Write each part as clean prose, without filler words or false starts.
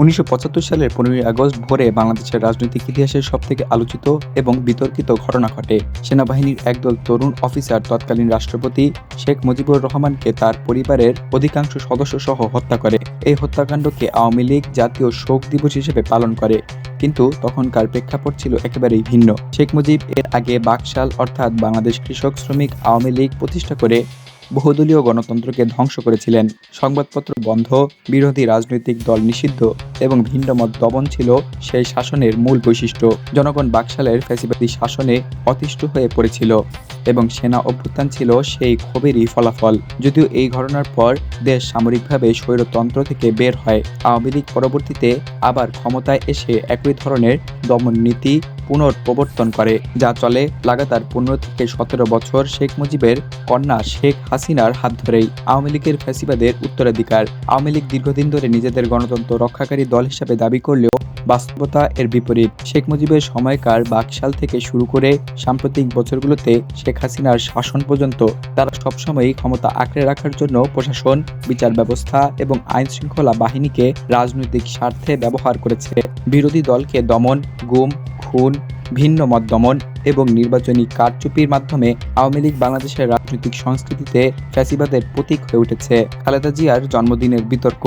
১৯৭৫ সালের ১৫ই আগস্ট ভোরে বাংলাদেশের রাজনৈতিক ইতিহাসের সবথেকে আলোচিত এবং বিতর্কিত ঘটনা ঘটে। সেনাবাহিনীর একদল তরুণ অফিসার তৎকালীন রাষ্ট্রপতি শেখ মুজিবুর রহমানকে তার পরিবারের অধিকাংশ সদস্যসহ হত্যা করে। এই হত্যাকাণ্ডকে আওয়ামী লীগ জাতীয় শোক দিবস হিসেবে পালন করে, কিন্তু তখনকার প্রেক্ষাপট ছিল একেবারেই ভিন্ন। শেখ মুজিব এর আগে বাকশাল অর্থাৎ বাংলাদেশ কৃষক শ্রমিক আওয়ামী লীগ প্রতিষ্ঠা করে বহুদলীয় গণতন্ত্রকে ধ্বংস করেছিলেন। সংবাদপত্র বন্ধ, বিরোধী রাজনৈতিক দল নিষিদ্ধ এবং ভিন্নমত দমন ছিল সেই শাসনের মূল বৈশিষ্ট্য। জনগণ বাকশালের ফ্যাসিবাদী শাসনে অতিষ্ঠ হয়ে পড়েছিল এবং সেনা অভ্যুত্থান ছিল সেই ক্ষোভেরই ফলাফল। যদিও এই ঘটনার পর দেশ সামরিকভাবে স্বৈরতন্ত্র থেকে বের হয়, আওয়ামী লীগ পরবর্তীতে আবার ক্ষমতায় এসে একই ধরনের দমন নীতি পুনঃপ্রবর্তন করে, যা চলে লাগাতার ১৫ থেকে ১৭ বছর শেখ মুজিবের কন্যা শেখ হাসিনার হাত ধরেই। আওয়ামী লীগের ফ্যাসিবাদের উত্তরাধিকার। আওয়ামী লীগ দীর্ঘদিন ধরে নিজেদের গণতন্ত্র রক্ষাকারী দল হিসেবে দাবি করলেও বাস্তবতা এর বিপরীত। শেখ মুজিবের সময়কার বাকশাল থেকে শুরু করে সাম্প্রতিক বছরগুলোতে শেখ হাসিনার শাসন পর্যন্ত তারা সবসময়ই ক্ষমতা আঁকড়ে রাখার জন্য প্রশাসন, বিচার ব্যবস্থা এবং আইন শৃঙ্খলা বাহিনীকে রাজনৈতিক স্বার্থে ব্যবহার করেছে। বিরোধী দলকে দমন, গুম, খুন, ভিন্ন মত দমন এবং নির্বাচনী কারচুপির মাধ্যমে আওয়ামী লীগ বাংলাদেশের রাজনৈতিক সংস্কৃতিতে ফ্যাসিবাদের প্রতীক হয়ে উঠেছে। খালেদা জিয়ার জন্মদিনের বিতর্ক।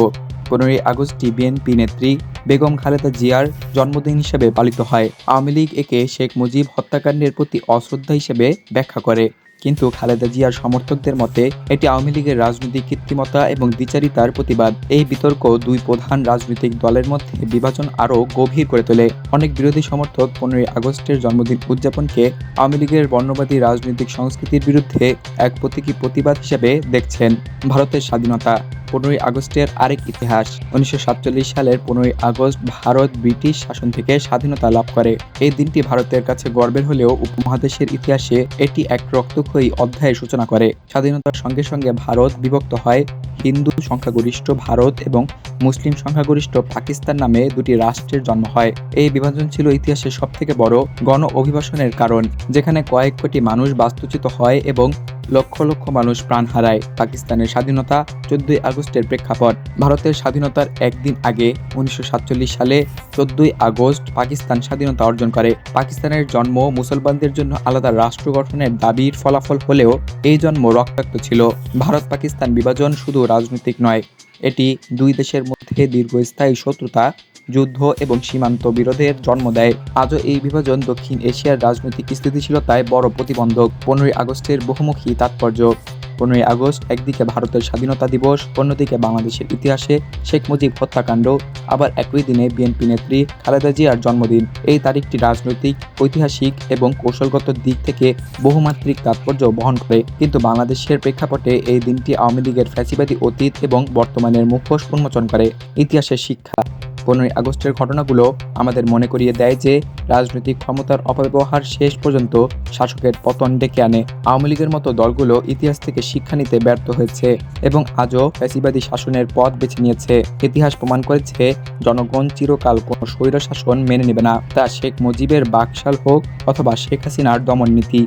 15ই আগস্টটি বিএনপি নেত্রী বেগম খালেদা জিয়ার জন্মদিন হিসেবে পালিত হয়। আওয়ামী লীগ একে শেখ মুজিব হত্যাকাণ্ডের প্রতি অশ্রদ্ধা হিসেবে ব্যাখ্যা করে, কিন্তু খালেদা জিয়ার সমর্থকদের মতে এটি আওয়ামী লীগের রাজনৈতিক কৃত্রিমতা এবং দ্বিচারিতার প্রতিবাদ। এই বিতর্ক দুই প্রধান রাজনৈতিক দলের মধ্যে বিভাজন আরও গভীর করে তোলে। অনেক বিরোধী সমর্থক 15ই আগস্টের জন্মদিন উদযাপনকে আওয়ামী লীগের বর্ণবাদী রাজনৈতিক সংস্কৃতির বিরুদ্ধে এক প্রতীকী প্রতিবাদ হিসেবে দেখছেন। ভারতের স্বাধীনতা। 15ই আগস্টের আরেক ইতিহাস। 1947 সালের 15ই আগস্ট ভারত ব্রিটিশ শাসন থেকে স্বাধীনতা লাভ করে। এই দিনটি ভারতের কাছে গর্বের হলেও উপমহাদেশের ইতিহাসে এটি এক রক্তক্ষয়ী অধ্যায়ের সূচনা করে। স্বাধীনতার সঙ্গে সঙ্গে ভারত বিভক্ত হয়। হিন্দু সংখ্যাগরিষ্ঠ ভারত এবং মুসলিম সংখ্যাগরিষ্ঠ পাকিস্তান নামে দুটি রাষ্ট্রের জন্ম হয়। এই বিভাজন ছিল ইতিহাসের সবথেকে বড় গণ অভিবাসনের কারণ, যেখানে কয়েক কোটি মানুষ বাস্তুচ্যুত হয় এবং লক্ষ লক্ষ মানুষ প্রাণ হারায়। পাকিস্তানের স্বাধীনতা। 14ই আগস্টের প্রেক্ষাপট। ভারতের স্বাধীনতার একদিন আগে 1947 সালে 14ই আগস্ট পাকিস্তান স্বাধীনতা অর্জন করে। পাকিস্তানের জন্ম মুসলমানদের জন্য আলাদা রাষ্ট্র গঠনের দাবির ফলাফল হলেও এই জন্ম রক্তাক্ত ছিল। ভারত পাকিস্তান বিভাজন শুধু রাজনৈতিক নয়, এটি দুই দেশের মধ্যে দীর্ঘস্থায়ী শত্রুতা, যুদ্ধ এবং সীমান্ত বিরোধের জন্ম দেয়। আজও এই বিভাজন দক্ষিণ এশিয়ার রাজনৈতিক স্থিতিশীলতায় বড় প্রতিবন্ধক। 15ই আগস্টের বহুমুখী তাৎপর্য। 15ই আগস্ট একদিকে ভারতের স্বাধীনতা দিবস, অন্যদিকে বাংলাদেশের ইতিহাসে শেখ মুজিব হত্যাকাণ্ড, আবার একই দিনে বিএনপি নেত্রী খালেদা জিয়ার জন্মদিন। এই তারিখটি রাজনৈতিক, ঐতিহাসিক এবং কৌশলগত দিক থেকে বহুমাত্রিক তাৎপর্য বহন করে, কিন্তু বাংলাদেশের প্রেক্ষাপটে এই দিনটি আওয়ামী লীগের ফ্যাসিবাদী অতীত এবং বর্তমানের মুখোশ উন্মোচন করে। ইতিহাসের শিক্ষা। 15ই আগস্টের ঘটনাগুলো আমাদের মনে করিয়ে দেয় যে রাজনৈতিক ক্ষমতার অপব্যবহার শেষ পর্যন্ত শাসকের পতন ডেকে আনে। আওয়ামী লীগের মতো দলগুলো ইতিহাস থেকে শিক্ষা নিতে ব্যর্থ হয়েছে এবং আজও ফ্যাসিবাদী শাসনের পথ বেছে নিয়েছে। ইতিহাস প্রমাণ করেছে জনগণ চিরকাল কোনো স্বৈর শাসন মেনে নেবে না, তা শেখ মুজিবের বাকশাল হোক অথবা শেখ হাসিনার দমন নীতি।